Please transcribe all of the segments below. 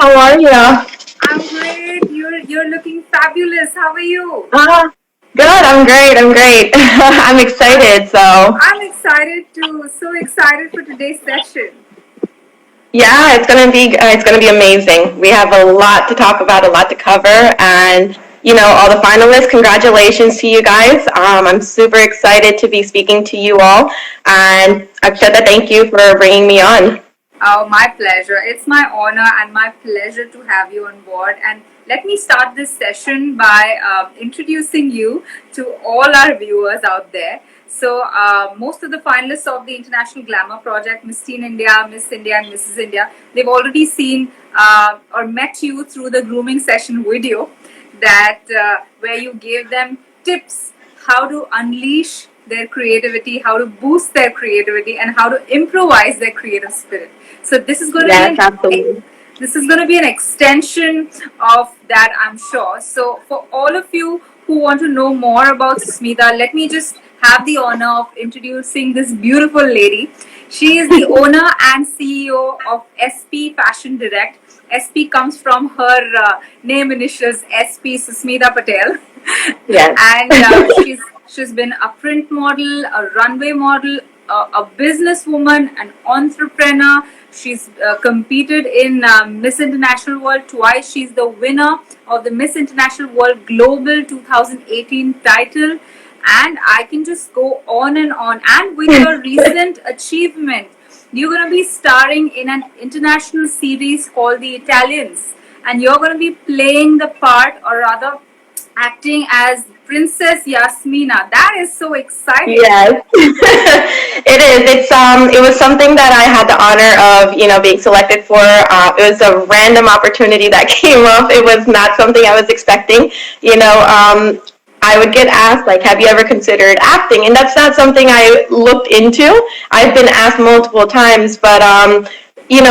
How are you? I'm great. You're looking fabulous. How are you? Good. I'm great. I'm great. I'm I, excited. So I'm excited too. So excited for today's session. yeah, it's gonna be amazing. We have a lot to talk about, a lot to cover, and all the finalists. Congratulations to you guys. I'm super excited to be speaking to you all, and Akshata, thank you for bringing me on. Oh, my pleasure. It's my honor and my pleasure to have you on board. And let me start this session by introducing you to all our viewers out there. So, most of the finalists of the International Glamour Project, Miss Teen India, Miss India, and Mrs. India, they've already seen or met you through the grooming session video that where you gave them tips how to unleash their creativity, how to boost their creativity, and how to improvise their creative spirit. So this is going to be Yes, absolutely. an extension of that, I'm sure. So for all of you who want to know more about Susmita, let me just have the honor of introducing this beautiful lady. She is the owner and CEO of SP Fashion Direct. SP comes from her name initials, SP Susmita Patel, Yes. and she's been a print model, a runway model, a businesswoman, an entrepreneur. She's competed in Miss International World twice. She's the winner of the Miss International World Global 2018 title. And I can just go on and on. And with your recent achievement, you're going to be starring in an international series called The Italians. And you're going to be playing the part, or rather, acting as Princess Yasmina. That is so exciting. Yes, it is. It was something that I had the honor of, being selected for. It was a random opportunity that came up. It was not something I was expecting. I would get asked, like, have you ever considered acting? And that's not something I looked into. I've been asked multiple times, but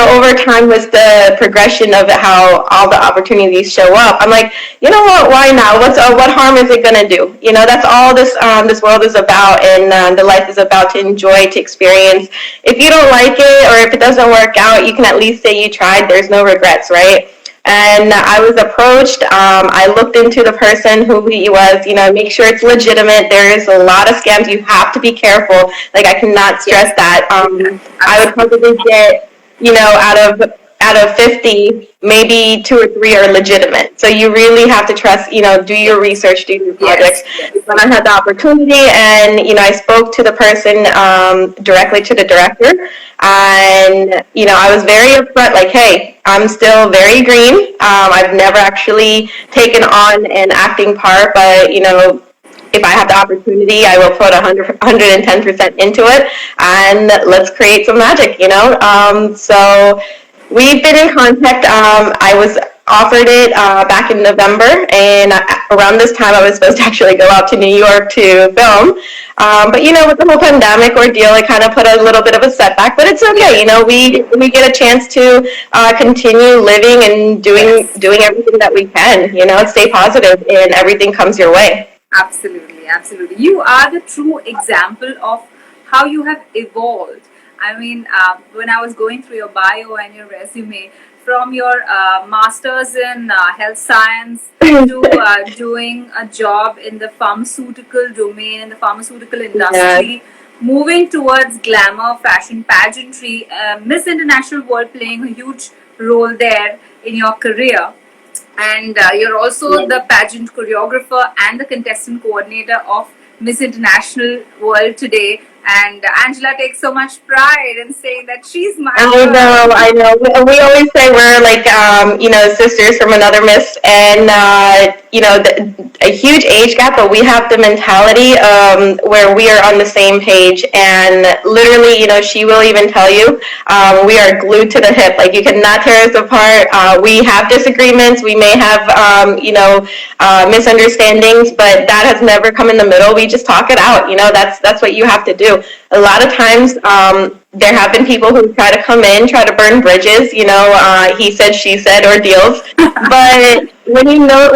over time with the progression of how all the opportunities show up, I'm like, you know what? Why not? What harm is it gonna do? That's all this world is about, and the life is about to enjoy, to experience. If you don't like it, or if it doesn't work out, you can at least say you tried. There's no regrets, right? And I was approached. I looked into the person, who he was, make sure it's legitimate. There's a lot of scams. You have to be careful. Like, I cannot stress that. I would probably get, out of 50, maybe 2 or 3 are legitimate. So you really have to trust, do your research, do your projects. Yes. When I had the opportunity, and, I spoke to the person, directly to the director, and, I was very upfront, like, hey, I'm still very green. I've never actually taken on an acting part, but, if I have the opportunity, I will put 110% into it, and let's create some magic. So we've been in contact. I was offered it back in November, and around this time I was supposed to actually go out to New York to film. But with the whole pandemic ordeal, it kind of put a little bit of a setback. But it's okay. We get a chance to continue living and doing everything that we can. Stay positive, and everything comes your way. Absolutely, absolutely. You are the true example of how you have evolved. I mean, when I was going through your bio and your resume, from your master's in health science to doing a job in the pharmaceutical domain, in the pharmaceutical Yeah. industry, moving towards glamour, fashion, pageantry, Miss International World playing a huge role there in your career. And you're also the pageant choreographer and the contestant coordinator of Miss International World today. And Angela takes so much pride in saying that she's my girl. I know. We always say we're like, sisters from another miss, and a huge age gap, but we have the mentality where we are on the same page. And literally, she will even tell you, we are glued to the hip. Like, you cannot tear us apart. We have disagreements. We may have, misunderstandings, but that has never come in the middle. We just talk it out. That's what you have to do. A lot of times, there have been people who try to come in, try to burn bridges, he said, she said ordeals. But, when you know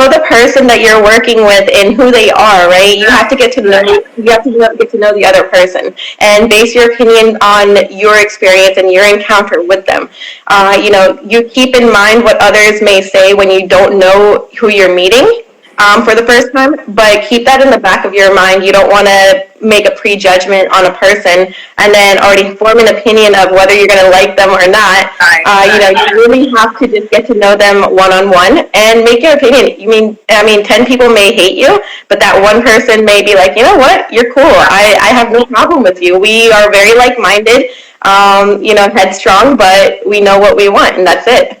the person that you're working with and who they are, right? You have to get to know get to know the other person and base your opinion on your experience and your encounter with them. You keep in mind what others may say when you don't know who you're meeting for the first time, but keep that in the back of your mind. You don't want to make a prejudgment on a person and then already form an opinion of whether you're going to like them or not. You really have to just get to know them one-on-one and make your opinion. I mean, 10 people may hate you, but that one person may be like, you know what, you're cool. I have no problem with you. We are very like-minded, headstrong, but we know what we want, and that's it.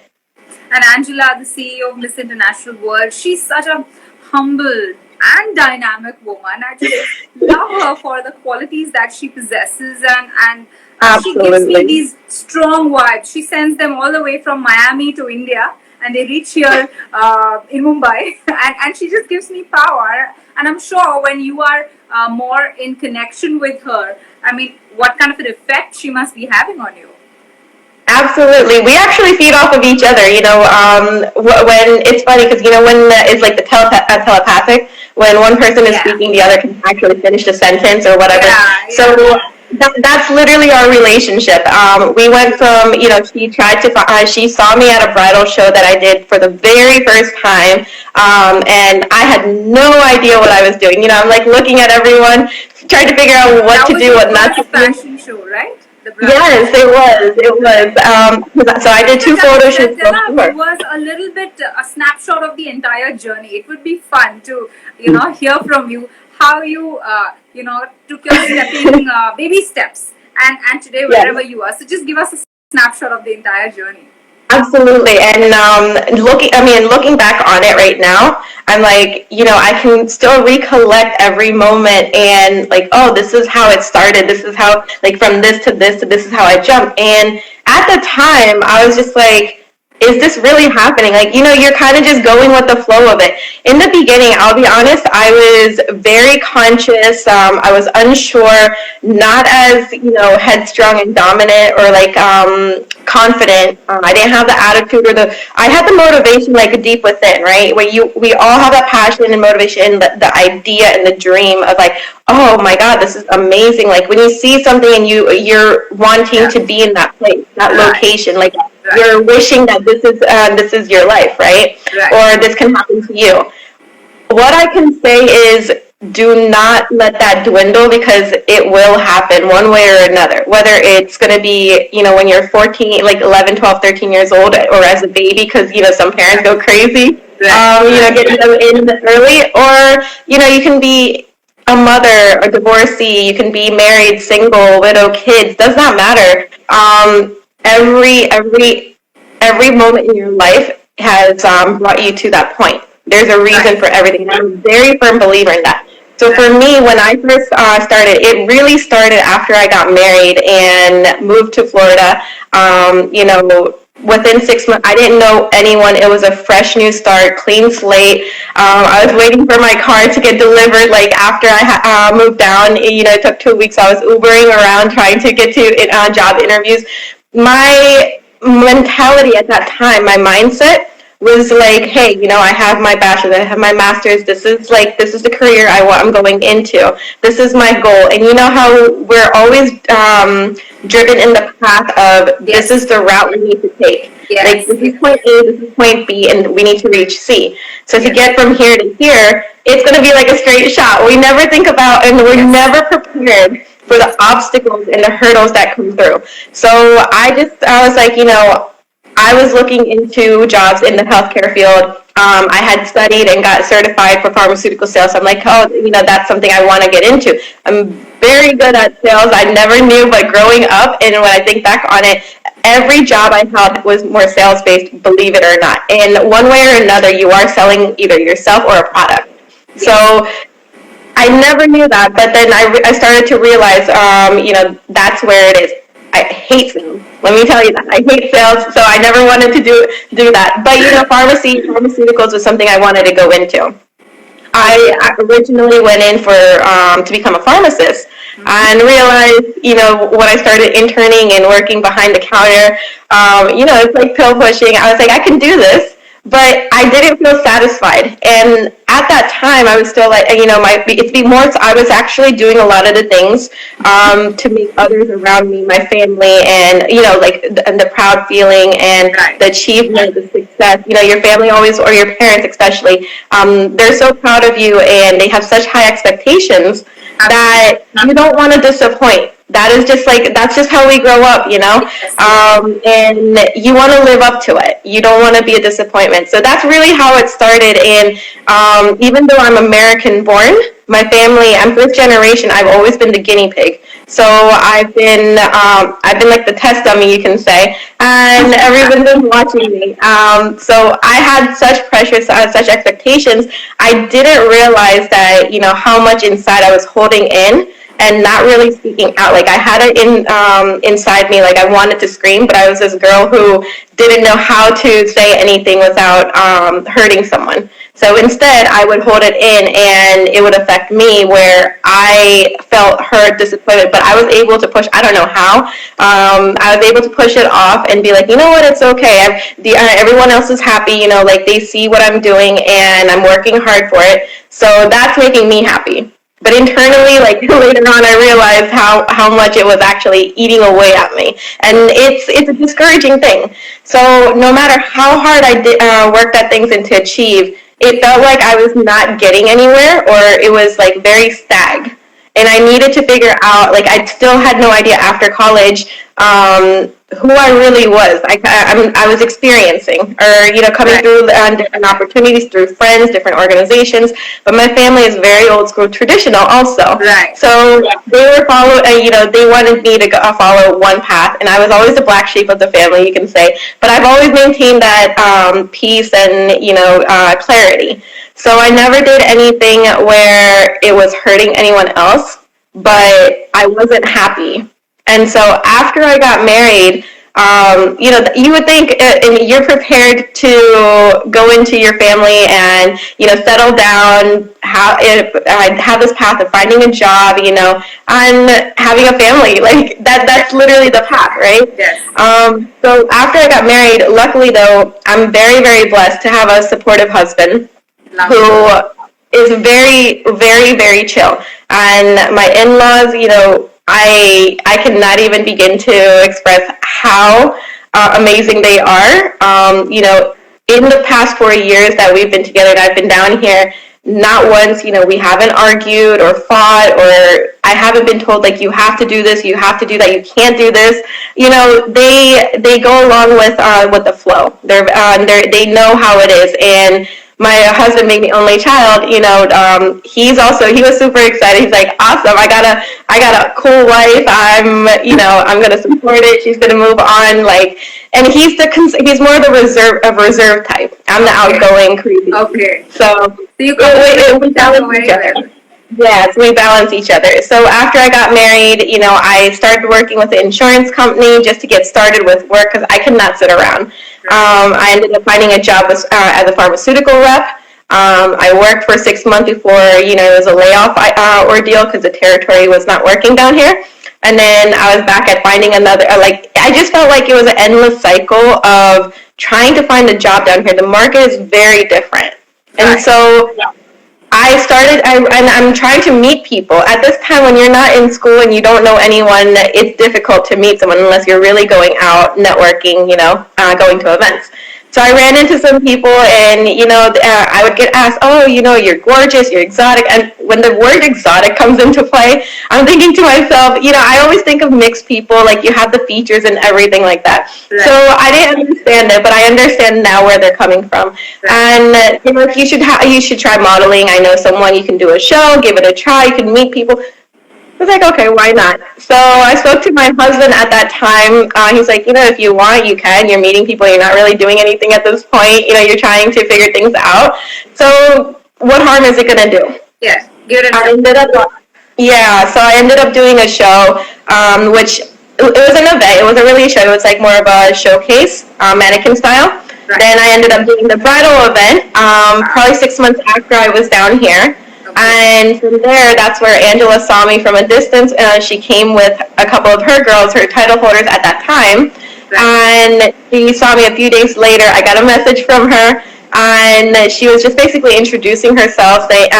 And Angela, the CEO of Miss International World, she's such a humble and dynamic woman. I just love her for the qualities that she possesses, and she gives me these strong vibes. She sends them all the way from Miami to India, and they reach here in Mumbai, and she just gives me power. And I'm sure when you are more in connection with her, I mean, what kind of an effect she must be having on you? Absolutely. We actually feed off of each other, when it's funny because, when it's like the telepathic, when one person is speaking, the other can actually finish the sentence or whatever. So that's literally our relationship. We went from, she saw me at a bridal show that I did for the very first time. And I had no idea what I was doing. I'm like looking at everyone, trying to figure out what to do, what not to do. That was your fashion show, right? Yes, it was. So I did 2 photo shoots. It was a little bit a snapshot of the entire journey. It would be fun to, hear from you how you, took your stepping baby steps and today wherever you are. So just give us a snapshot of the entire journey. Absolutely, and looking back on it right now, I'm like, I can still recollect every moment and like, oh, this is how it started. This is how, like, from this to this to this is how I jumped. And at the time, I was just like, is this really happening? Like, you're kind of just going with the flow of it. In the beginning, I'll be honest, I was very conscious. I was unsure, not as, headstrong and dominant or like confident. I didn't have the attitude I had the motivation like deep within, right? We all have that passion and motivation, the idea and the dream of like, oh my God, this is amazing. Like when you see something and you're wanting to be in that place, that location, like you're wishing that this is your life, right? Or this can happen to you. What I can say is do not let that dwindle because it will happen one way or another. Whether it's going to be, when you're 14, like 11, 12, 13 years old or as a baby because, some parents go crazy, getting them in early. Or, you can be a mother, a divorcee, you can be married, single, widow, kids, does not matter. Every moment in your life has brought you to that point. There's a reason for everything. I'm a very firm believer in that. So for me, when I first started, it really started after I got married and moved to Florida. Within 6 months, I didn't know anyone. It was a fresh new start, clean slate. I was waiting for my car to get delivered. Like after I moved down, it took 2 weeks. I was Ubering around trying to get to job interviews. My mentality at that time, my mindset was like, hey, I have my bachelor's, I have my master's. This is the career I'm going into. This is my goal. And you know how we're always driven in the path of this is the route we need to take. Like this is point A, this is point B, and we need to reach C. So to get from here to here, it's going to be like a straight shot. We never think about, and we're never prepared for the obstacles and the hurdles that come through. So I was like, I was looking into jobs in the healthcare field. I had studied and got certified for pharmaceutical sales. So I'm like, oh, that's something I want to get into. I'm very good at sales. I never knew, but growing up, and when I think back on it, every job I held was more sales-based, believe it or not. And one way or another, you are selling either yourself or a product. So I never knew that, but then I started to realize, that's where it is. I hate sales. Let me tell you that. I hate sales, so I never wanted to do that. But, pharmaceuticals was something I wanted to go into. I originally went in to become a pharmacist and realized, when I started interning and working behind the counter, it's like pill pushing. I was like, I can do this. but I didn't feel satisfied. And at that time, I was still like, I was actually doing a lot of the things to make others around me, my family, and, and the proud feeling and the achievement, the success. Your family always, or your parents especially, they're so proud of you and they have such high expectations that you don't want to disappoint. That's just how we grow up, and you want to live up to it. You don't want to be a disappointment. So that's really how it started. And even though I'm American born, my family, I'm first generation, I've always been the guinea pig. So I've been like the test dummy, you can say, and everyone's been watching me. So I had such pressure, such expectations. I didn't realize that, how much inside I was holding in and not really speaking out. Like I had it inside me, like I wanted to scream, but I was this girl who didn't know how to say anything without hurting someone. So instead, I would hold it in, and it would affect me, where I felt hurt, disappointed. But I was able to push. I don't know how. I was able to push it off and be like, you know what, it's okay. Everyone else is happy. Like they see what I'm doing, and I'm working hard for it. So that's making me happy. But internally, like later on, I realized how much it was actually eating away at me, and it's a discouraging thing. So no matter how hard I worked at things and to achieve, it felt like I was not getting anywhere, or it was like very stag. And I needed to figure out, like I still had no idea after college who I really was. I was experiencing, or coming through different opportunities through friends, different organizations. But my family is very old school, traditional, also. Right. So they were they wanted me to follow one path, and I was always the black sheep of the family, you can say. But I've always maintained that peace and clarity. So I never did anything where it was hurting anyone else, but I wasn't happy. And so after I got married, you would think you're prepared to go into your family and, settle down, have this path of finding a job, and having a family. Like that's literally the path, right? Yes. So after I got married, luckily though, I'm very, very blessed to have a supportive husband who is very, very, very chill. And my in-laws, I cannot even begin to express how amazing they are. In the past 4 years that we've been together and I've been down here, not once, we haven't argued or fought, or I haven't been told, like, you have to do this, you have to do that, you can't do this. They go along with the flow. They know how it is. And my husband being the only child, he was super excited. He's like, awesome, I got a cool wife. I'm gonna support it. She's gonna move on. Like, and he's more the reserve type. I'm the outgoing, crazy. Okay. So you we balance each other. Yes, we balance each other. So after I got married, I started working with an insurance company just to get started with work because I could not sit around. I ended up finding a job as a pharmaceutical rep. I worked for 6 months before, it was a layoff ordeal because the territory was not working down here. And then I was back at finding another, I just felt like it was an endless cycle of trying to find a job down here. The market is very different. And so I'm trying to meet people. At this time, when you're not in school and you don't know anyone, it's difficult to meet someone unless you're really going out, networking, going to events. So I ran into some people and, I would get asked, oh, you're gorgeous, you're exotic. And when the word exotic comes into play, I'm thinking to myself, I always think of mixed people, like you have the features and everything like that. Right. So I didn't understand it, but I understand now where they're coming from. Right. And, you should try modeling. I know someone, you can do a show, give it a try, you can meet people. I was like, okay, why not? So I spoke to my husband at that time. He's like, if you want, you can. You're meeting people. You're not really doing anything at this point. You're trying to figure things out. So what harm is it going to do? Yes, give it a try. So I ended up doing a show, which it was an event. It wasn't really a show. It was like more of a showcase, mannequin style. Right. Then I ended up doing the bridal event, probably 6 months after I was down here. And from there, that's where Angela saw me from a distance. She came with a couple of her girls, her title holders at that time. And she saw me a few days later. I got a message from her and she was just basically introducing herself, saying,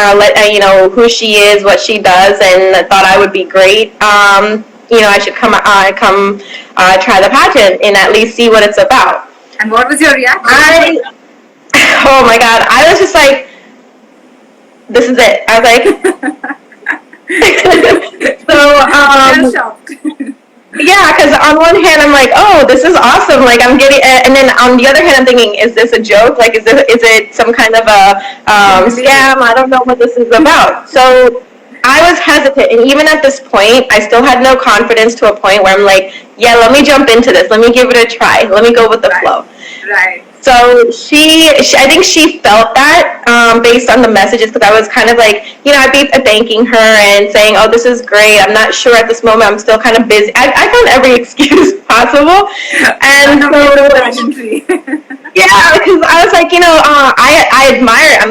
who she is, what she does, and thought I would be great. I should come try the pageant and at least see what it's about. And what was your reaction? Oh my God, I was just like, this is it. I was like, I'm shocked. Yeah, because on one hand I'm like, oh, this is awesome. Like I'm getting, and then on the other hand I'm thinking, is this a joke? Like, is it some kind of a scam? I don't know what this is about. So I was hesitant, and even at this point, I still had no confidence to a point where I'm like, yeah, let me jump into this. Let me give it a try. Let me go with the flow. Right. So I think she felt that based on the messages, because I was kind of like, I'd be thanking her and saying, oh, this is great. I'm not sure at this moment. I'm still kind of busy. I found every excuse possible. And yeah, because I was like, I admire,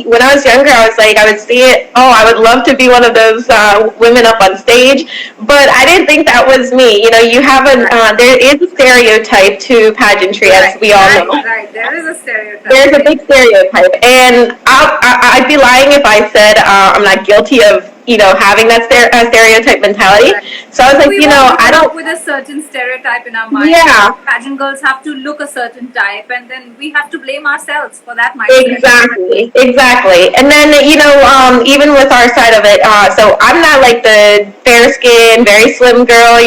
when I was younger, I was like, I would see it, oh, I would love to be one of those women up on stage, but I didn't think that was me. You have there is a stereotype to pageantry, as we all know. Right, there is a stereotype. There's a big stereotype, and I'd be lying if I said I'm not guilty of having that stereotype mentality. Right. So I was like, I don't with a certain stereotype in our mind. Yeah, pageant girls have to look a certain type, and then we have to blame ourselves for that mindset. Exactly. And then even with our side of it, so I'm not like the fair skinned, very slim girl.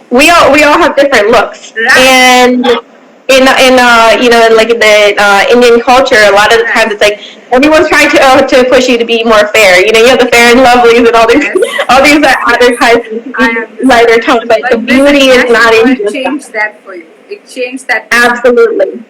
We all have different looks, and in like in the Indian culture, a lot of the times it's like everyone's trying to push you to be more fair. You have the fair and lovelies and all these other types of lighter tones, but the beauty is not in just that. It changed that for you. It changed that. Absolutely.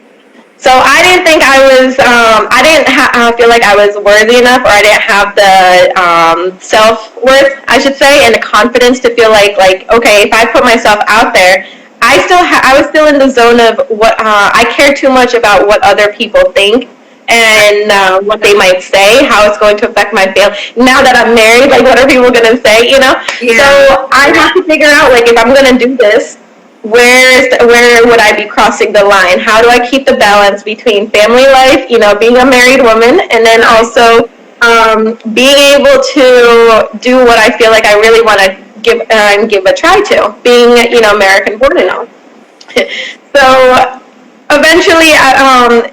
So I didn't think I was. I didn't feel like I was worthy enough, or I didn't have the self-worth, I should say, and the confidence to feel like okay, if I put myself out there. I was still in the zone of what I care too much about what other people think and what they might say, how it's going to affect my family. Now that I'm married, like what are people going to say, Yeah. So I have to figure out, like, if I'm going to do this, where would I be crossing the line? How do I keep the balance between family life, being a married woman, and then also being able to do what I feel like I really want to give a try to, being American born and all. So eventually,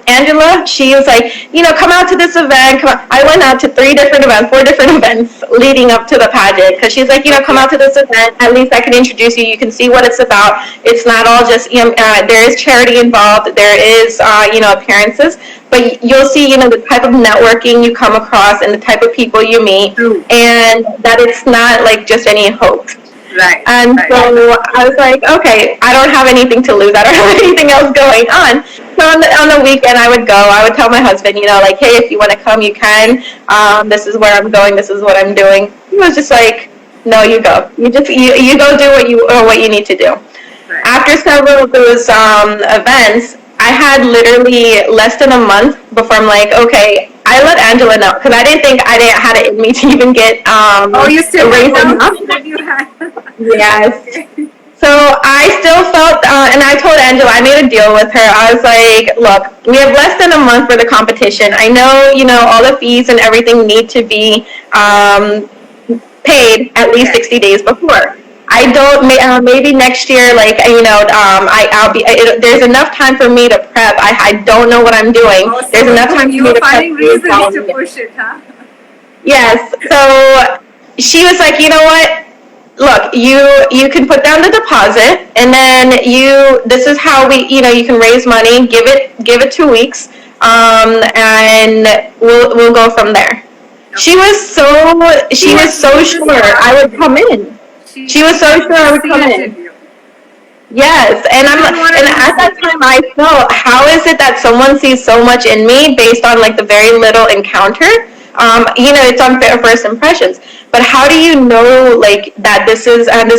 Angela, she was like, come out to this event. Come on. I went out to 4 different events leading up to the pageant, because she's like, come out to this event. At least I can introduce you. You can see what it's about. It's not all just, there is charity involved. There is, appearances. But you'll see, the type of networking you come across and the type of people you meet, and that it's not like just any hoax. Right. And so I was like, okay, I don't have anything to lose. I don't have anything else going on. So on the weekend, I would go. I would tell my husband, like, hey, if you want to come, you can. This is where I'm going. This is what I'm doing. He was just like, no, you go. You go do what you need to do. Right. After several of those events, I had literally less than a month before I'm like, okay, I let Angela know, because I didn't think I had it in me to even get you still raised enough. That you had. Yes. Okay. So I still felt, and I told Angela, I made a deal with her. I was like, look, we have less than a month for the competition. I know, all the fees and everything need to be paid at least 60 days before. I don't, maybe next year, like, I'll be, there's enough time for me to prep. I don't know what I'm doing. Oh, so there's enough time for me to prep. Finding reasons to push it, huh? Yes. So she was like, you know what? Look, you can put down the deposit, and then this is how you can raise money. Give it 2 weeks, and we'll go from there. Okay. She was so sure I would come in. She was so sure I would come in. Yes, and at that time I felt, how is it that someone sees so much in me based on like the very little encounter? It's on first impressions. But how do you know, like, that this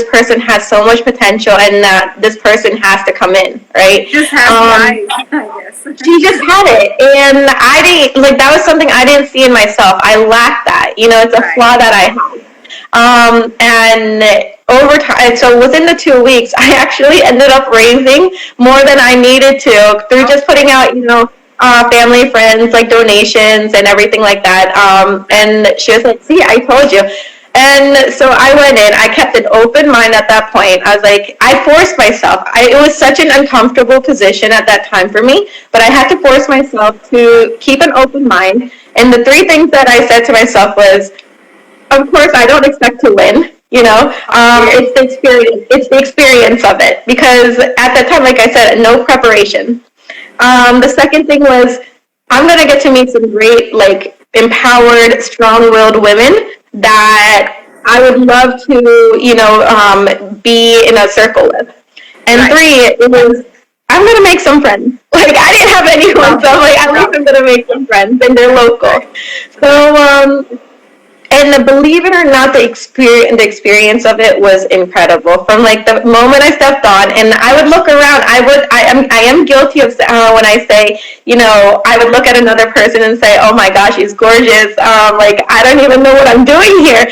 person has so much potential and that this person has to come in, right? Just has eyes, I guess. She just had it, and I didn't, like, that was something I didn't see in myself. I lacked that, it's a flaw that I have. And over time, so within the 2 weeks, I actually ended up raising more than I needed to through just putting out, family, friends, like donations and everything like that. And she was like, see, I told you. And so I went in. I kept an open mind at that point. I was like, I forced myself. It was such an uncomfortable position at that time for me, but I had to force myself to keep an open mind. And the three things that I said to myself was, of course, I don't expect to win. It's the experience. It's the experience of it. Because at that time, like I said, no preparation. The second thing was, I'm gonna get to meet some great, like, empowered, strong-willed women that I would love to, be in a circle with. And Right. three, it was, I'm gonna make some friends. Like, I didn't have anyone, so I'm like, at least I'm gonna make some friends, and they're local. So, and believe it or not, the experience of it was incredible. From like the moment I stepped on, and I would look around. I am guilty of when I say, I would look at another person and say, oh my gosh, she's gorgeous. Like, I don't even know what I'm doing here.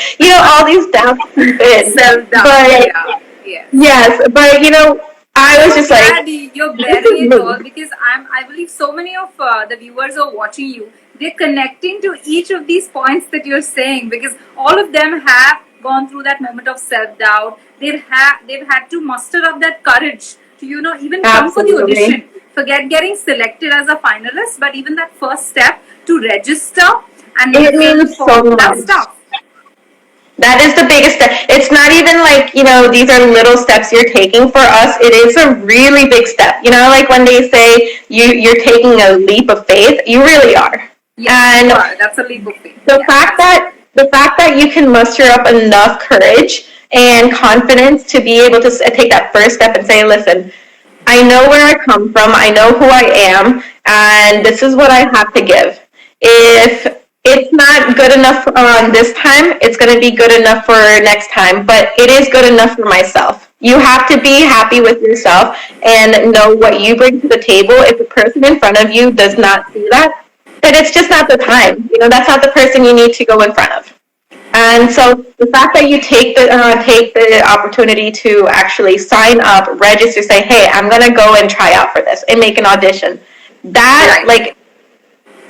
All these doubts creep in. Self-doubt. But Yeah. Yes. yes, but I was just like, Glad you're bearing it all, because I believe so many of the viewers are watching you. They're connecting to each of these points that you're saying, because all of them have gone through that moment of self-doubt. They've had to muster up that courage to even come for the absolutely. audition. Forget getting selected as a finalist, but even that first step to register and It means so that much. stuff. That is the biggest step. It's not even like, these are little steps you're taking. For us, it is a really big step. Like when they say you're taking a leap of faith, you really are. Yes, And that's a leap of faith. the Yeah, fact that the fact that you can muster up enough courage and confidence to be able to take that first step and say, listen, I know where I come from, I know who I am, and this is what I have to give. If it's not good enough on this time, it's going to be good enough for next time, but it is good enough for myself. You have to be happy with yourself and know what you bring to the table. If the person in front of you does not see that, then it's just not the time. That's not the person you need to go in front of. And so the fact that you take the opportunity to actually sign up, register, say, hey, I'm gonna go and try out for this and make an audition. That, like,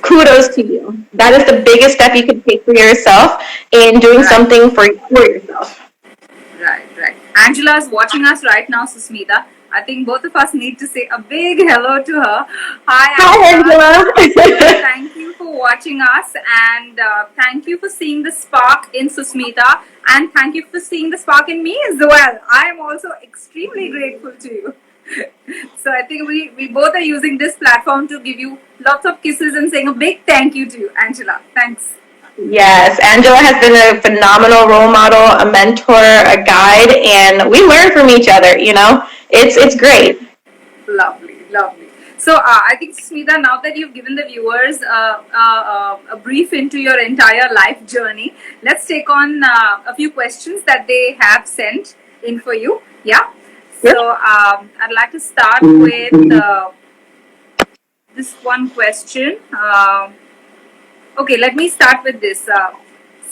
kudos to you. That is the biggest step you can take for yourself in doing something for yourself. Right. Angela is watching us right now, Susmita. I think both of us need to say a big hello to her. Hi, Angela. Thank you for watching us, and thank you for seeing the spark in Susmita, and thank you for seeing the spark in me as well. I am also extremely grateful to you. So I think we both are using this platform to give you lots of kisses and saying a big thank you to you, Angela. Thanks. Yes, Angela has been a phenomenal role model, a mentor, a guide, and we learn from each other. It's great. Lovely. So I think, Smita, now that you've given the viewers a brief into your entire life journey, let's take on a few questions that they have sent in for you. Yeah. So I'd like to start with this one question. Okay, let me start with this.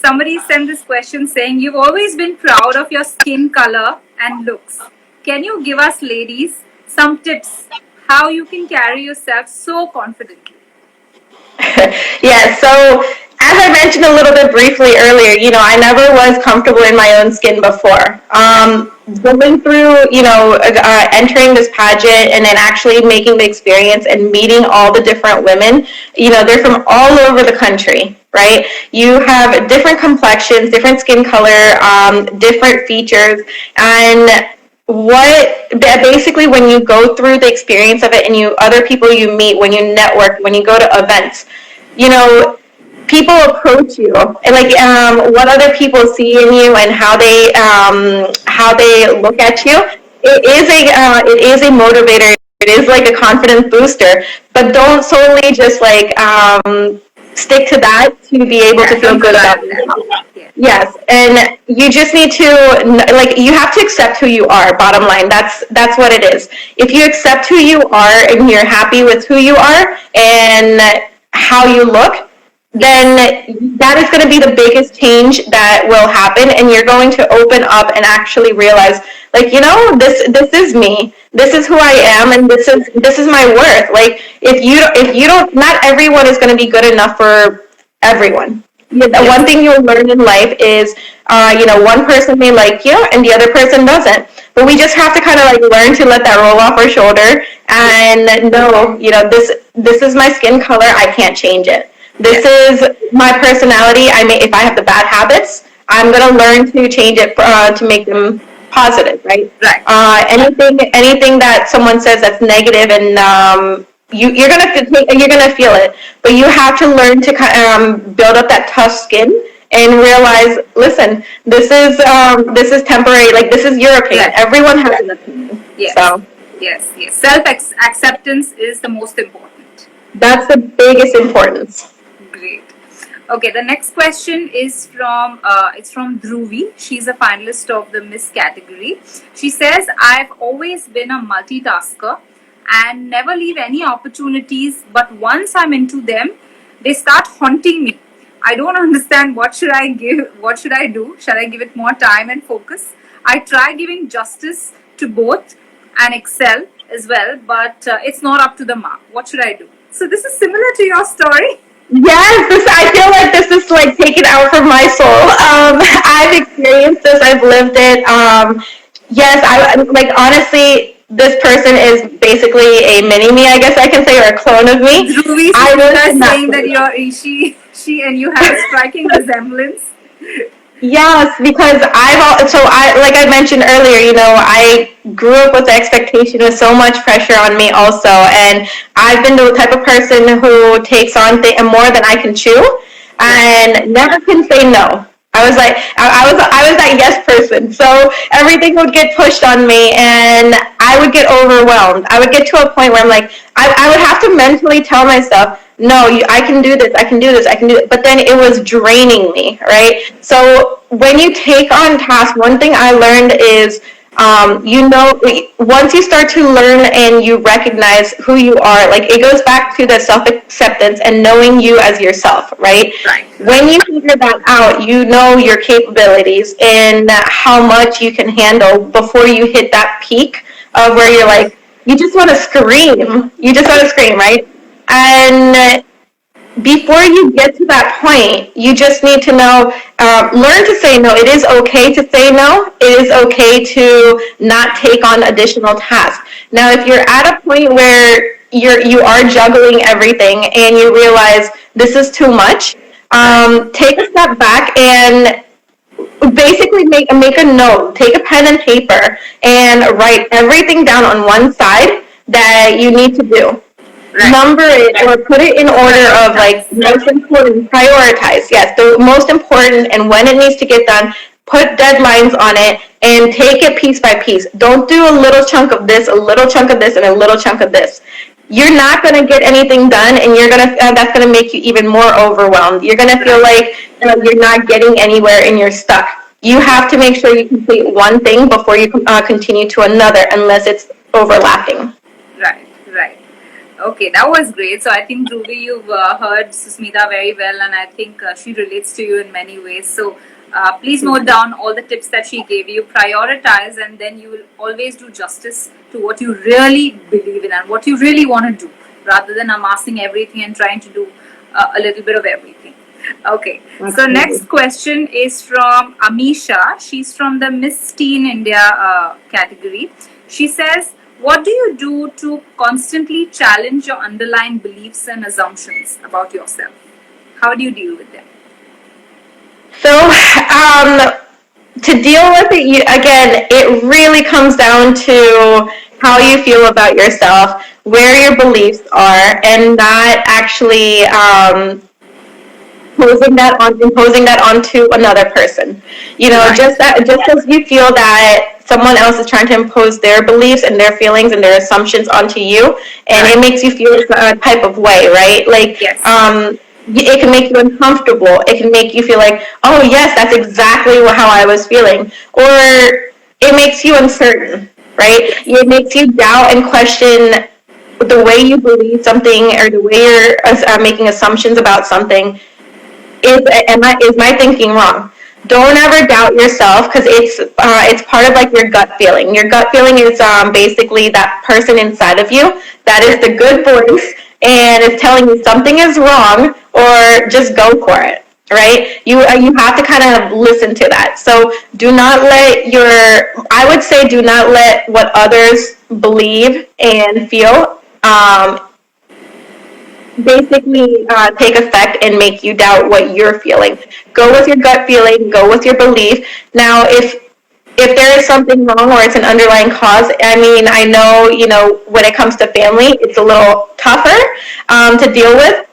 Somebody sent this question saying, you've always been proud of your skin color and looks. Can you give us ladies some tips how you can carry yourself so confidently? Yeah, so as I mentioned a little bit briefly earlier, I never was comfortable in my own skin before. Going through, entering this pageant and then actually making the experience and meeting all the different women, they're from all over the country, right? You have different complexions, different skin color, different features, and basically when you go through the experience of it and other people you meet, when you network, when you go to events, people approach you and what other people see in you and how they look at you. It is a motivator. It is like a confidence booster, but don't solely just stick to that to be able to feel good about yourself. Yes, and you just need to you have to accept who you are. Bottom line, that's what it is. If you accept who you are and you're happy with who you are and how you look, then that is going to be the biggest change that will happen, and you're going to open up and actually realize, like, this is me, this is who I am, and this is my worth. Like, if you don't, not everyone is going to be good enough for everyone. The one thing you'll learn in life is, one person may like you and the other person doesn't. But we just have to kind of like learn to let that roll off our shoulder and know, this is my skin color. I can't change it. This is my personality. If I have the bad habits, I'm gonna learn to change it to make them positive, right? Right. Anything that someone says that's negative, and you're gonna feel it, but you have to learn to build up that tough skin and realize, listen, this is temporary. Like, this is your opinion. Yes. Everyone has an opinion. Yes. So Yes. Self acceptance is the most important. that's the biggest importance. Great. Okay, the next question is from it's from Dhruvi. She's a finalist of the Miss category. She says, I've always been a multitasker and never leave any opportunities, but once I'm into them, they start haunting me. I don't understand what should I do? Should I give it more time and focus? I try giving justice to both and excel as well, but it's not up to the mark. What should I do? So this is similar to your story. Yes, I feel like this is like taken out from my soul. I've experienced this. I've lived it. Yes, I like, honestly, this person is basically a mini me, I guess I can say, or a clone of me. Dhruvi, I was saying that she and you have a striking resemblance. Yes, because like I mentioned earlier, I grew up with the expectation with so much pressure on me also, and I've been the type of person who takes on more than I can chew, and never can say no. I was like, I was that yes person, so everything would get pushed on me, and I would get overwhelmed. I would get to a point where I'm like, I would have to mentally tell myself, no, I can do this, I can do this, I can do it. But then it was draining me, right? So when you take on tasks, one thing I learned is, once you start to learn and you recognize who you are, like, it goes back to the self-acceptance and knowing you as yourself, right? Right. When you figure that out, you know your capabilities and how much you can handle before you hit that peak of where you're like, you just want to scream. You just want to scream, right? And before you get to that point, you just need to know, learn to say no. It is okay to say no. It is okay to not take on additional tasks. Now, if you're at a point where you are juggling everything and you realize this is too much, take a step back and basically make a note. Take a pen and paper and write everything down on one side that you need to do. Right. Number it or put it in order of, like, most important, prioritize. Yes, the most important, and when it needs to get done, put deadlines on it and take it piece by piece. Don't do a little chunk of this, a little chunk of this, and a little chunk of this. You're not going to get anything done, and that's going to make you even more overwhelmed. You're going to feel like you're not getting anywhere and you're stuck. You have to make sure you complete one thing before you continue to another, unless it's overlapping. Right. Okay, that was great. So I think, Dhruvi, you've heard Susmita very well, and I think she relates to you in many ways. So please note down all the tips that she gave you, prioritize, and then you will always do justice to what you really believe in and what you really want to do, rather than amassing everything and trying to do a little bit of everything. Okay, so next question is from Amisha. She's from the Miss Teen India category. She says, what do you do to constantly challenge your underlying beliefs and assumptions about yourself? How do you deal with them? So, to deal with it, again, it really comes down to how you feel about yourself, where your beliefs are, and not actually imposing that onto another person. Right. just as you feel that someone else is trying to impose their beliefs and their feelings and their assumptions onto you, and it makes you feel a type of way, right? Like, yes. It can make you uncomfortable. It can make you feel like, oh yes, that's exactly how I was feeling. Or it makes you uncertain, right? It makes you doubt and question the way you believe something, or the way you're making assumptions about something. Is my thinking wrong? Don't ever doubt yourself, because it's part of like your gut feeling. Your gut feeling is basically that person inside of you that is the good voice and is telling you something is wrong, or just go for it. Right? You have to kind of listen to that. So do not let I would say, do not let what others believe and feel basically take effect and make you doubt what you're feeling. Go with your gut feeling. Go with your belief. Now, if there is something wrong or it's an underlying cause, I mean, I know, when it comes to family, it's a little tougher to deal with.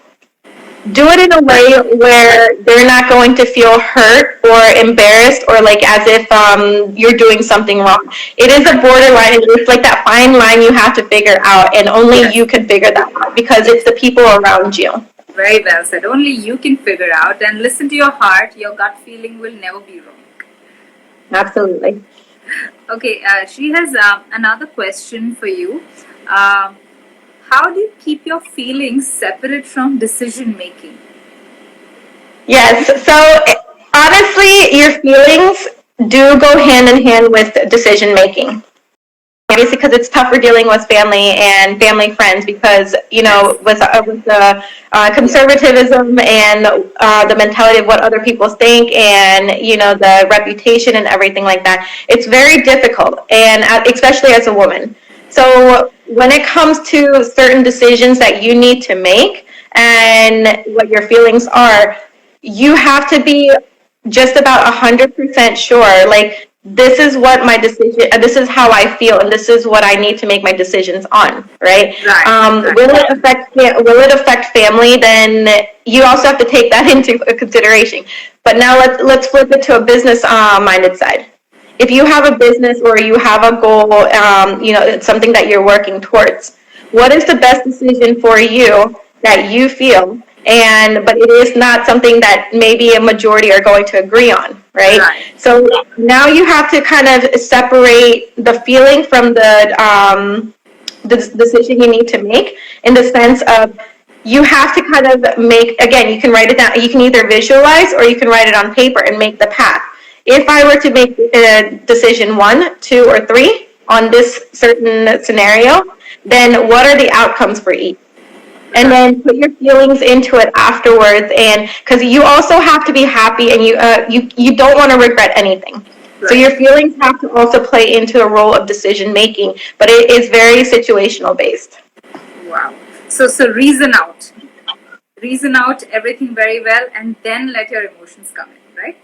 Do it in a way where they're not going to feel hurt or embarrassed, or like as if you're doing something wrong. It is a borderline. It's like that fine line you have to figure out, and only you can figure that out, because it's the people around you. Very well said. Only you can figure out, and listen to your heart. Your gut feeling will never be wrong. Absolutely. Okay, she has another question for you. How do you keep your feelings separate from decision making? Yes. So honestly, your feelings do go hand in hand with decision making. Obviously, because it's tougher dealing with family and family friends, because with the conservatism and the mentality of what other people think, and the reputation and everything like that, it's very difficult, and especially as a woman. So when it comes to certain decisions that you need to make and what your feelings are, you have to be just about 100% sure, like, this is what my decision, this is how I feel, and this is what I need to make my decisions on, right? Right. Will it affect family? Then you also have to take that into consideration. But now let's flip it to a business minded side. If you have a business or you have a goal, it's something that you're working towards. What is the best decision for you that you feel? But it is not something that maybe a majority are going to agree on, right? So now you have to kind of separate the feeling from the decision you need to make, in the sense of, you have to kind of make, again, you can write it down. You can either visualize, or you can write it on paper and make the path. If I were to make a decision 1, 2, or 3 on this certain scenario, then what are the outcomes for each? And then put your feelings into it afterwards, and because you also have to be happy, and you don't want to regret anything. Right. So your feelings have to also play into a role of decision making, but it is very situational based. Wow. So reason out everything very well, and then let your emotions come in, right?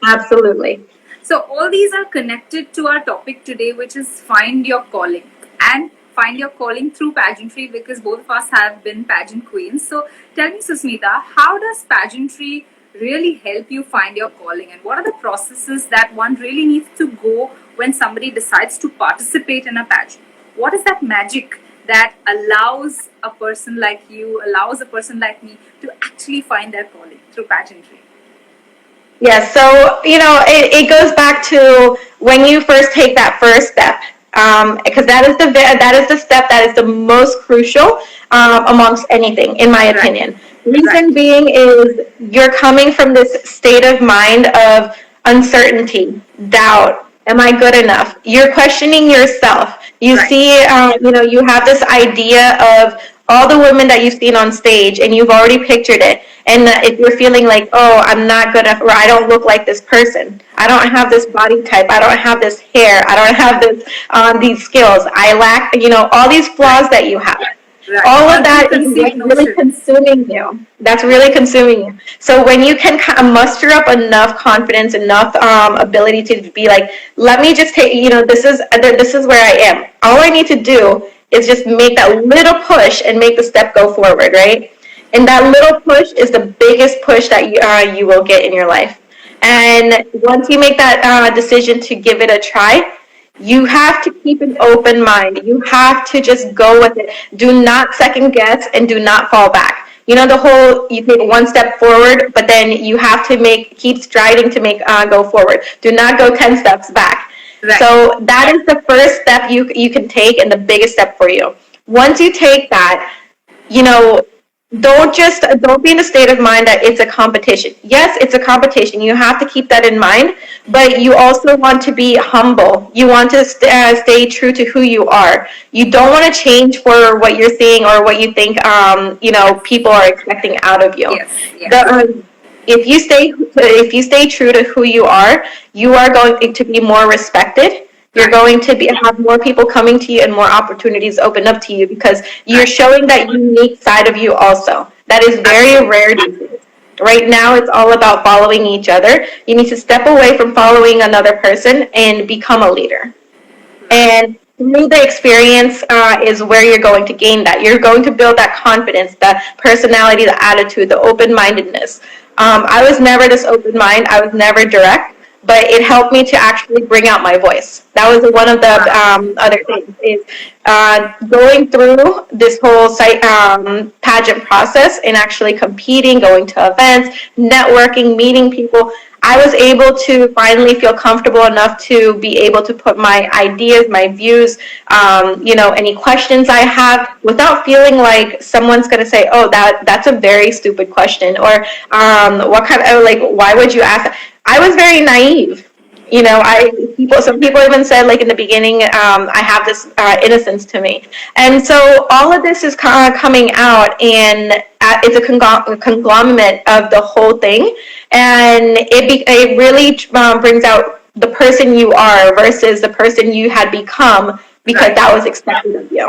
Absolutely. So all these are connected to our topic today, which is find your calling. And find your calling through pageantry, because both of us have been pageant queens. So tell me, Susmita, how does pageantry really help you find your calling, and what are the processes that one really needs to go when somebody decides to participate in a pageant? What is that magic that allows a person like you, allows a person like me to actually find their calling through pageantry? Yes, so it goes back to when you first take that first step, because that is the step that is the most crucial amongst anything, in my opinion. Reason being is, you're coming from this state of mind of uncertainty, doubt. Am I good enough? You're questioning yourself. You see, you have this idea of all the women that you've seen on stage, and you've already pictured it. And if you're feeling like, oh, I'm not good enough, or I don't look like this person, I don't have this body type, I don't have this hair, I don't have these skills, I lack, all these flaws that you have. Right. All of that is really consuming you. That's really consuming you. So when you can kind of muster up enough confidence, enough ability to be like, let me just take, this is where I am. All I need to do is just make that little push and make the step go forward, right? And that little push is the biggest push that you will get in your life. And once you make that decision to give it a try, you have to keep an open mind. You have to just go with it. Do not second guess, and do not fall back. You take one step forward, but then you have to keep striding to go forward. Do not go 10 steps back. Right. So that is the first step you can take, and the biggest step for you. Once you take that, don't be in a state of mind that it's a competition. Yes, it's a competition. You have to keep that in mind, but you also want to be humble. You want to stay true to who you are. You don't want to change for what you're seeing or what you think Yes. people are expecting out of you. Yes. The Yes. if you stay true to who you are going to be more respected. You're Right. going to have more people coming to you and more opportunities open up to you because you're Right. showing that unique side of you also. That is very Absolutely. rare. Right now, it's all about following each other. You need to step away from following another person and become a leader. Right. And through the experience is where you're going to gain that. You're going to build that confidence, the personality, the attitude, the open-mindedness. I was never this open mind. I was never direct, but it helped me to actually bring out my voice. That was one of the Wow. other things is going through this whole site pageant process and actually competing, going to events, networking, meeting people. I was able to finally feel comfortable enough to be able to put my ideas, my views, any questions I have without feeling like someone's going to say, "Oh, that's a very stupid question," or "What kind of like? Why would you ask?" I was very naive. Some people even said like in the beginning, I have this innocence to me, and so all of this is coming out, and it's a conglomerate of the whole thing, and it really brings out the person you are versus the person you had become because Right. that was expected of you.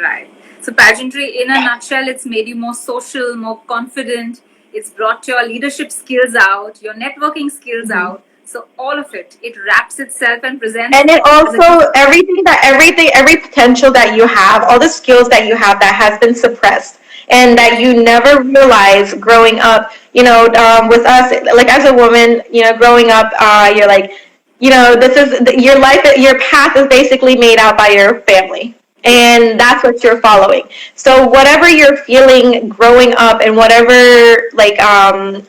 Right. So pageantry, in a nutshell, it's made you more social, more confident. It's brought your leadership skills out, your networking skills Mm-hmm. out. So all of it, it wraps itself and presents And it as a also every potential that you have, all the skills that you have that has been suppressed and that yes, you never realize growing up. With us, like as a woman, growing up, you're like, this is your life. Your path is basically made out by your family, yes, and that's what you're following. So whatever you're feeling growing up, and whatever like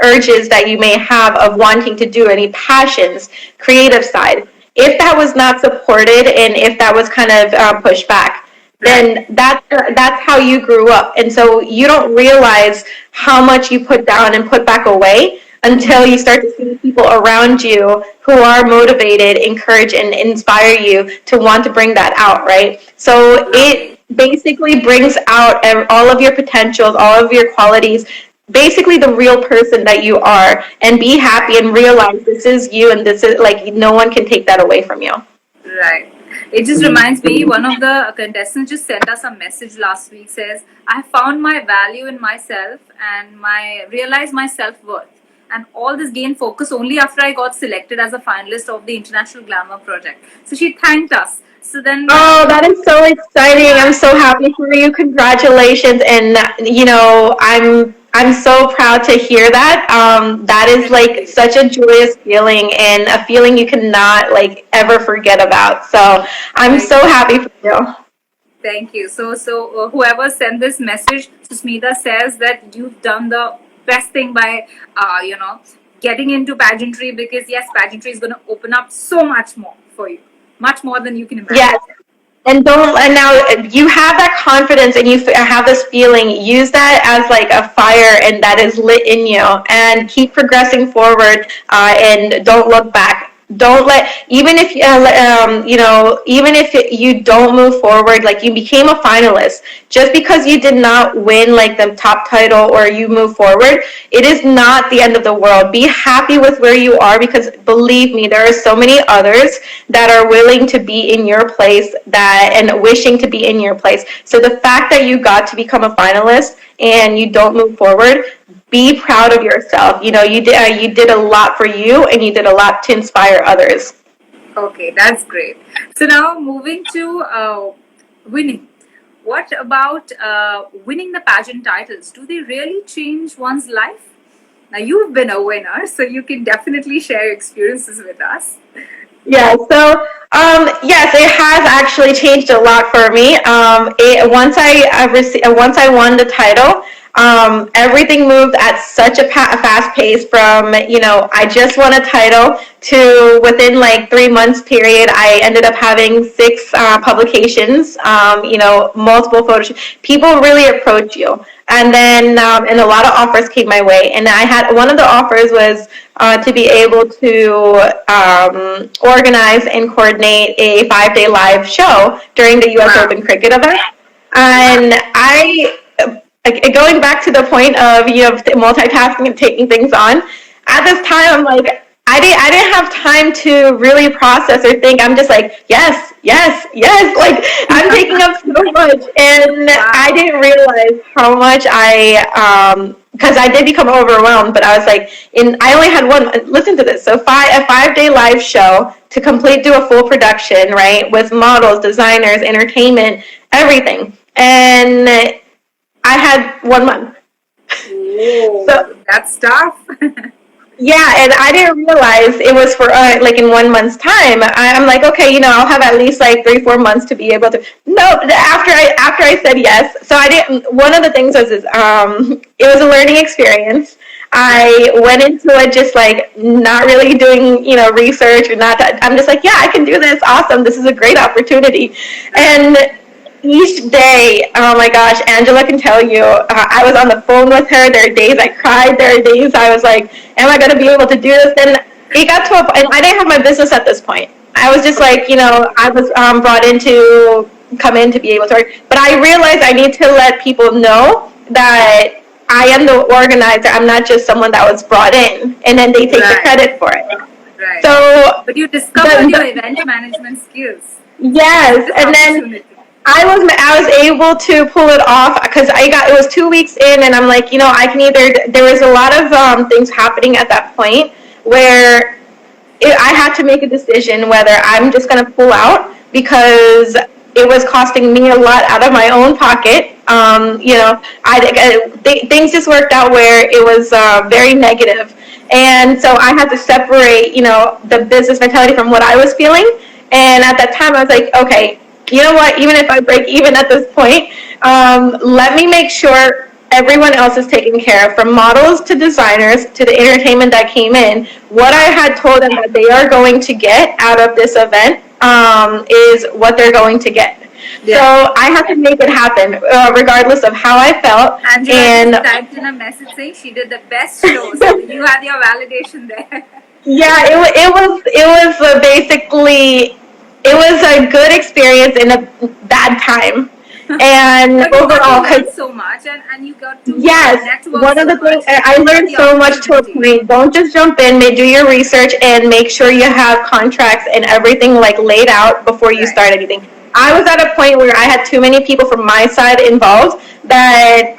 urges that you may have of wanting to do, any passions, creative side, if that was not supported and if that was kind of pushed back, right, then that's how you grew up, and so you don't realize how much you put down and put back away until you start to see people around you who are motivated, encourage, and inspire you to want to bring that out, right? So it lovely. basically brings out all of your potentials, all of your qualities, basically the real person that you are, and be happy Right, and realize this is you, and this is like no one can take that away from you. right. It just reminds me, one of the contestants just sent us a message last week, says, I found my value in myself and my realized my self-worth. And all this gained focus only after I got selected as a finalist of the International Glamour Project. So she thanked us. So then, Oh, that is so exciting. I'm yeah, so happy for you. Congratulations. And I'm so proud to hear that. That is thank like you. such a joyous feeling and a feeling you cannot like ever forget about. So I'm Thank so you. happy for you. Thank you. So whoever sent this message, Susmita says that you've done the best thing by, getting into pageantry, because yes, pageantry is going to open up so much more for you, much more than you can imagine. Yes. And now you have that confidence and you have this feeling, use that as like a fire and that is lit in you, and keep progressing forward, and don't look back. Don't let, even if even if you don't move forward, like you became a finalist, just because you did not win like the top title or you move forward, it is not the end of the world. Be happy with where you are, because believe me, there are so many others that are willing to be in your place, that and wishing to be in your place. So the fact that you got to become a finalist and you don't move forward, be proud of yourself. You did a lot for you, and you did a lot to inspire others. Okay, that's great. So now moving to winning. What about winning the pageant titles? Do they really change one's life? Now you've been a winner, so you can definitely share your experiences with us. Yeah, so yes, it has actually changed a lot for me. Once I won the title, everything moved at such a fast pace. From I just won a title to within like 3 months period, I ended up having six publications. Multiple photos. People really approach you. And then and a lot of offers came my way, and I had one of the offers was to be able to organize and coordinate a 5-day live show during the U.S. Wow. Open cricket event. Wow. And going back to the point of multitasking and taking things on, at this time I'm like, I didn't have time to really process or think. I'm just like, yes, yes, yes. Like, I'm taking up so much, and I Wow. didn't realize how much because I did become overwhelmed. But I was like, I only had one. Listen to this. So a 5-day live show to do a full production, right, with models, designers, entertainment, everything, and I had 1 month. Oh, So that's tough. yeah, and I didn't realize it was for like in 1 month's time. I'm like, okay, I'll have at least like 3-4 months to be able to. No, after I said yes, so I didn't. One of the things was it was a learning experience. Right. I went into it just like not really doing research or not. I'm just like, yeah, I can do this. Awesome, this is a great opportunity, Right. and each day, oh my gosh, Angela can tell you, I was on the phone with her. There are days I cried. There are days I was like, am I going to be able to do this? And it got to and I didn't have my business at this point. I was just Okay. like, I was brought in to come in to be able to work. But I realized I need to let people know that I am the organizer. I'm not just someone that was brought in and then they take the Right. credit for it. Right. So, But you discovered your event management skills in yes. this And then opportunity. I was able to pull it off because it was 2 weeks in, and I'm like, I can either. There was a lot of things happening at that point where I had to make a decision whether I'm just going to pull out because it was costing me a lot out of my own pocket. Things just worked out where it was very negative, and so I had to separate, the business mentality from what I was feeling. And at that time, I was like, okay, you know what? Even if I break even at this point, let me make sure everyone else is taken care of, from models to designers to the entertainment that came in. What I had told them that they are going to get out of this event is what they're going to get. So Yeah. I had to make it happen, regardless of how I felt. Angela And just typed in a message saying she did the best show. So you had your validation there. yeah, it was basically it was a good experience in a bad time, and But you got to overall, learn because so much, and you got to yes, network one of so the things much. I You got learned the so much to a opportunity. point. Don't just jump in. Do your research and make sure you have contracts and everything like laid out before you Right. start anything. I was at a point where I had too many people from my side involved that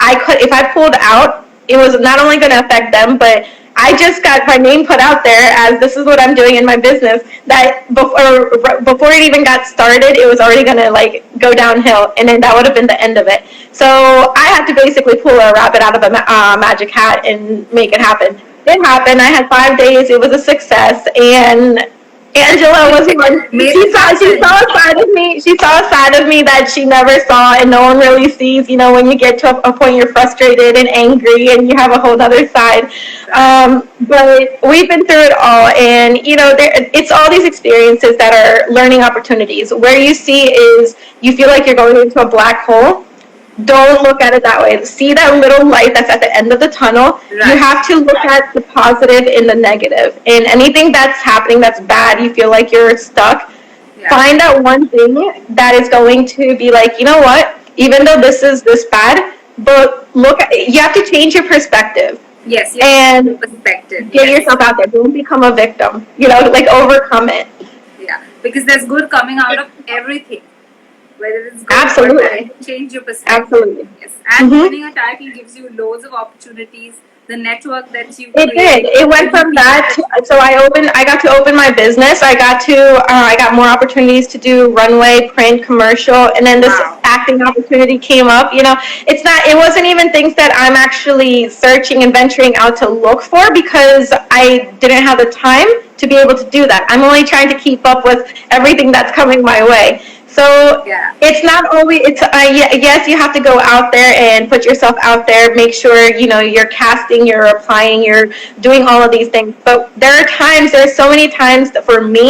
if I pulled out, it was not only going to affect them, but I just got my name put out there as this is what I'm doing in my business. That before it even got started, it was already gonna like go downhill, and then that would have been the end of it. So I had to basically pull a rabbit out of a magic hat and make it happen. It happened. I had 5 days. It was a success, and Angela was one. Made it She happen. saw a side of me. She saw a side of me that she never saw, and no one really sees. When you get to a point you're frustrated and angry, and you have a whole other side. Right. But we've been through it all, and it's all these experiences that are learning opportunities. Where you see is you feel like you're going into a black hole. Don't look at it that way. See that little light that's at the end of the tunnel. You Right. have to look at the positive in the negative. And anything that's happening that's bad, you feel like you're stuck. Yeah. Find out one thing that is going to be like, you know what? Even though this is this bad, but you have to change your perspective Yes. Yes. and Perspective. get Yes. yourself out there. Don't become a victim. Like overcome it. Yeah. Because there's good coming out of everything. Whether it's good or Absolutely. bad, change your perspective. Absolutely. Yes. And Mm-hmm. winning a title gives you loads of opportunities. The network that you It did. create, It the went new from people that. that So I got to open my business. I got more opportunities to do runway, print, commercial, and then this wow. acting opportunity came up. It wasn't even things that I'm actually searching and venturing out to look for because I didn't have the time to be able to do that. I'm only trying to keep up with everything that's coming my way. So Yeah. it's not always. Yes, you have to go out there and put yourself out there. Make sure you're casting, you're applying, you're doing all of these things. But there's so many times that for me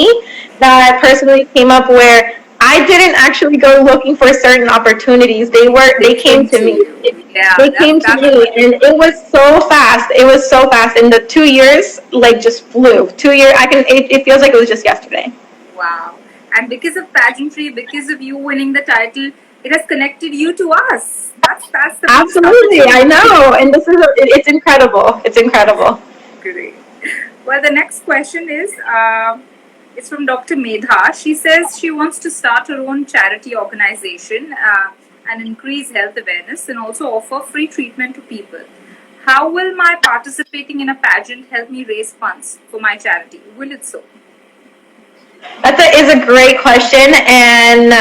that personally came up where I didn't actually go looking for certain opportunities. They They came came to to me. you. Yeah, They came to that's me, what. and it was so fast. It was so fast. And the 2 years, like, just flew. 2 years, it feels like it was just yesterday. Wow. And because of pageantry, because of you winning the title, it has connected you to us. That's the biggest Absolutely, I opportunity. know. And it's incredible. It's incredible. Great. Well, the next question is it's from Dr. Medha. She says she wants to start her own charity organization and increase health awareness and also offer free treatment to people. How will my participating in a pageant help me raise funds for my charity? Will it so? Is a great question, and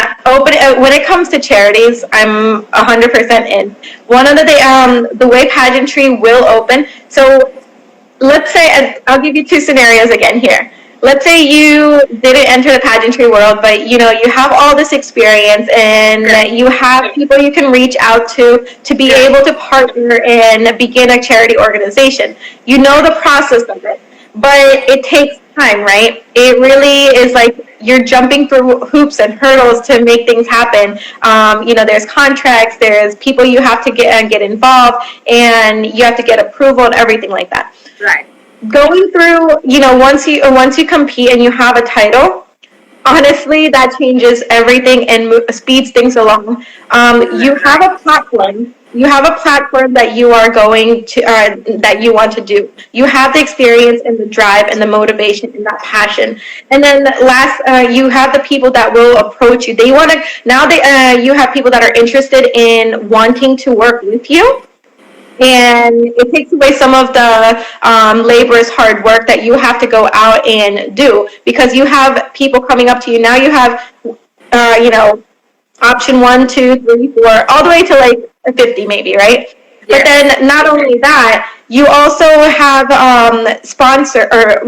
when it comes to charities, I'm 100% in. One of the way pageantry will open. So let's say I'll give you two scenarios again here. Let's say you didn't enter the pageantry world, but you have all this experience Correct. and you have people you can reach out to be Correct. able to partner and begin a charity organization. You know the process of it, but it takes time, right? It really is like you're jumping through hoops and hurdles to make things happen. There's contracts, there's people you have to get involved, and you have to get approval and everything like that. Right. Going through, once you compete and you have a title, honestly, that changes everything and speeds things along. You have Right. a platform. You have a platform that you are going to, that you want to do. You have the experience and the drive and the motivation and that passion. And then last, you have the people that will approach you. They want to now. You have people that are interested in wanting to work with you, and it takes away some of the laborious hard work that you have to go out and do, because you have people coming up to you. Now you have, uh, you know, option 1, 2, 3, 4, all the way to like 50 maybe, right? But Yes. then not only that, you also have sponsor or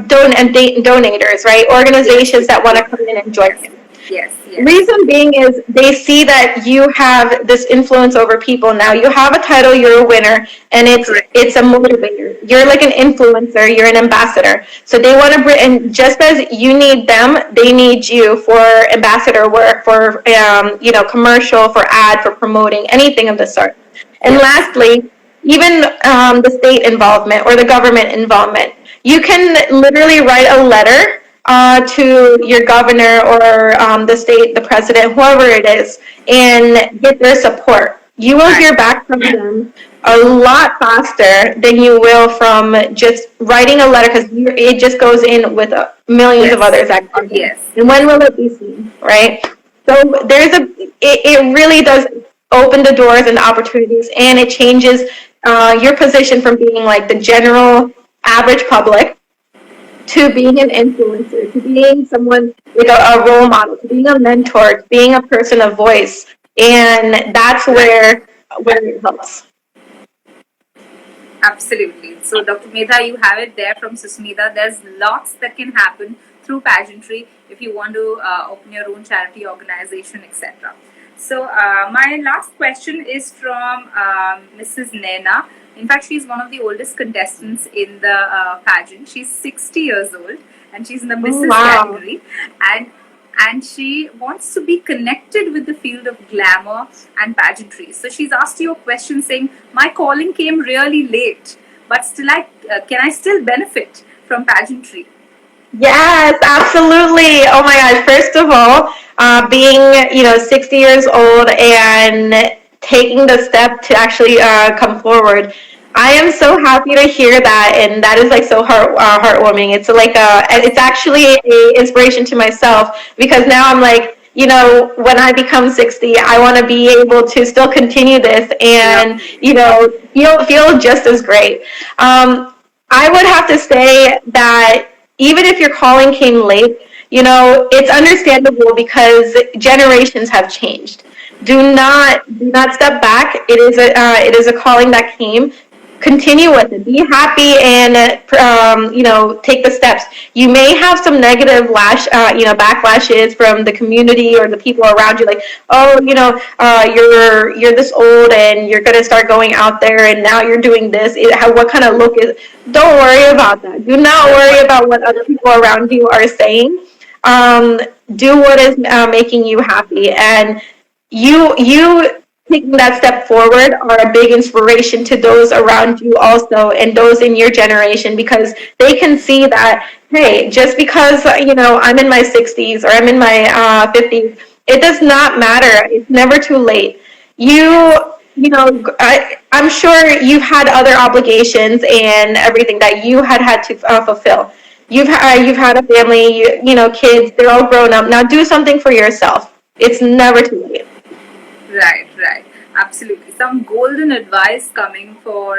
donators, right? Yes. Organizations that want to come in and join Yes. you. Yes. Yes. Reason being is they see that you have this influence over people. Now you have a title, you're a winner, and Correct. it's a motivator. You're like an influencer, you're an ambassador. So they want to bring, and just as you need them, they need you for ambassador work, for commercial, for ad, for promoting, anything of the sort. And Yes. lastly, even the state involvement or the government involvement. You can literally write a letter to your governor or the state, the president, whoever it is, and get their support. You will Right. hear back from them a lot faster than you will from just writing a letter, because it just goes in with millions of Yes. others activity. Yes. And when will it be seen, right? So it really does open the doors and the opportunities, and it changes your position from being like the general average public to being an influencer, to being someone like a role model, to being a mentor, to being a person of voice. And that's Right. where it helps. Absolutely. So, Dr. Medha, you have it there from Susmita. There's lots that can happen through pageantry if you want to open your own charity organization, etc. So, my last question is from Mrs. Nena. In fact, she's one of the oldest contestants in the pageant. She's 60 years old and she's in the Oh, Mrs. wow. category. And she wants to be connected with the field of glamour and pageantry. So she's asked you a question saying, "My calling came really late, but still, can I still benefit from pageantry?" Yes, absolutely. Oh my gosh. First of all, being 60 years old and taking the step to actually come forward, I am so happy to hear that, and that is like so heartwarming. It's like it's actually a inspiration to myself, because now I'm like, when I become 60, I want to be able to still continue this and Lovely. feel just as great. I would have to say that even if your calling came late, it's understandable because generations have changed. Do not step back. It is a calling that came. Continue with it. Be happy and take the steps. You may have some negative backlashes from the community or the people around you, like, oh, you're this old and you're gonna start going out there and now you're doing this. What kind of look is? Don't worry about that. Do not worry about what other people around you are saying. Um, do what is making you happy, and you taking that step forward are a big inspiration to those around you also, and those in your generation, because they can see that, hey, just because I'm in my 60s or I'm in my 50s, it does not matter. It's never too late. Yes. I'm sure you've had other obligations and everything that you had to fulfill. You've had a family, kids. They're all grown up now. Do something for yourself. It's never too late. Right, right. Absolutely. Some golden advice coming for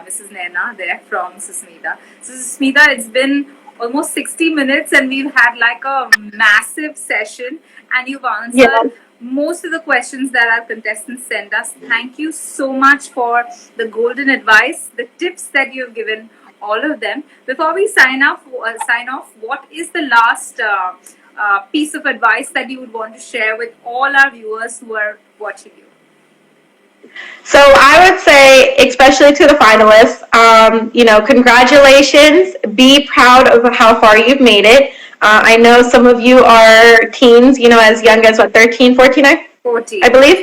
Mrs. Naina there from Susmita. So, Susmita, it's been almost 60 minutes and we've had like a massive session and you've Yeah. answered most of the questions that our contestants sent us. Thank you so much for the golden advice, the tips that you've given, all of them. Before we sign off, what is the last piece of advice that you would want to share with all our viewers who are watching you? So I would say, especially to the finalists, congratulations. Be proud of how far you've made it. I know some of you are teens, as young as 13, 14, I 14. believe.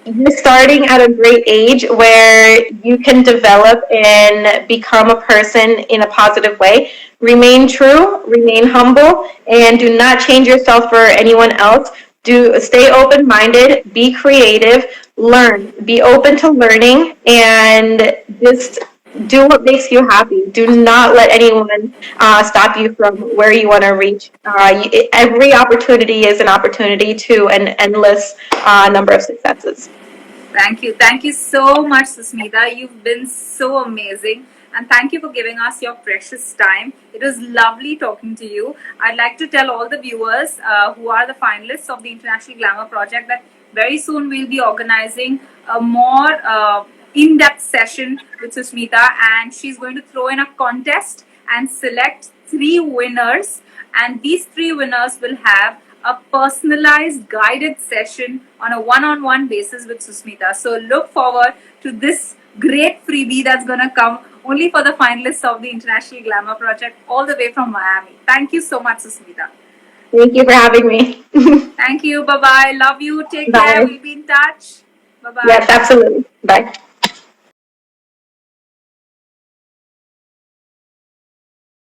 You're starting at a great age where you can develop and become a person in a positive way. Remain true, remain humble, and do not change yourself for anyone else. Do stay open-minded, be creative, learn, be open to learning, and just do what makes you happy. Do not let anyone stop you from where you want to reach. Every opportunity is an opportunity to an endless number of successes. Thank you. Thank you so much, Susmita. You've been so amazing. And thank you for giving us your precious time. It was lovely talking to you. I'd like to tell all the viewers who are the finalists of the International Glamour Project that very soon we'll be organizing a more in-depth session with Susmita, and she's going to throw in a contest and select 3 winners. And these 3 winners will have a personalized guided session on a one-on-one basis with Susmita. So look forward to this great freebie that's going to come only for the finalists of the International Glamour Project all the way from Miami. Thank you so much, Susmita. Thank you for having me. Thank you. Bye-bye. Love you. Take care. Bye. We'll be in touch. Bye-bye. Yes, absolutely. Bye.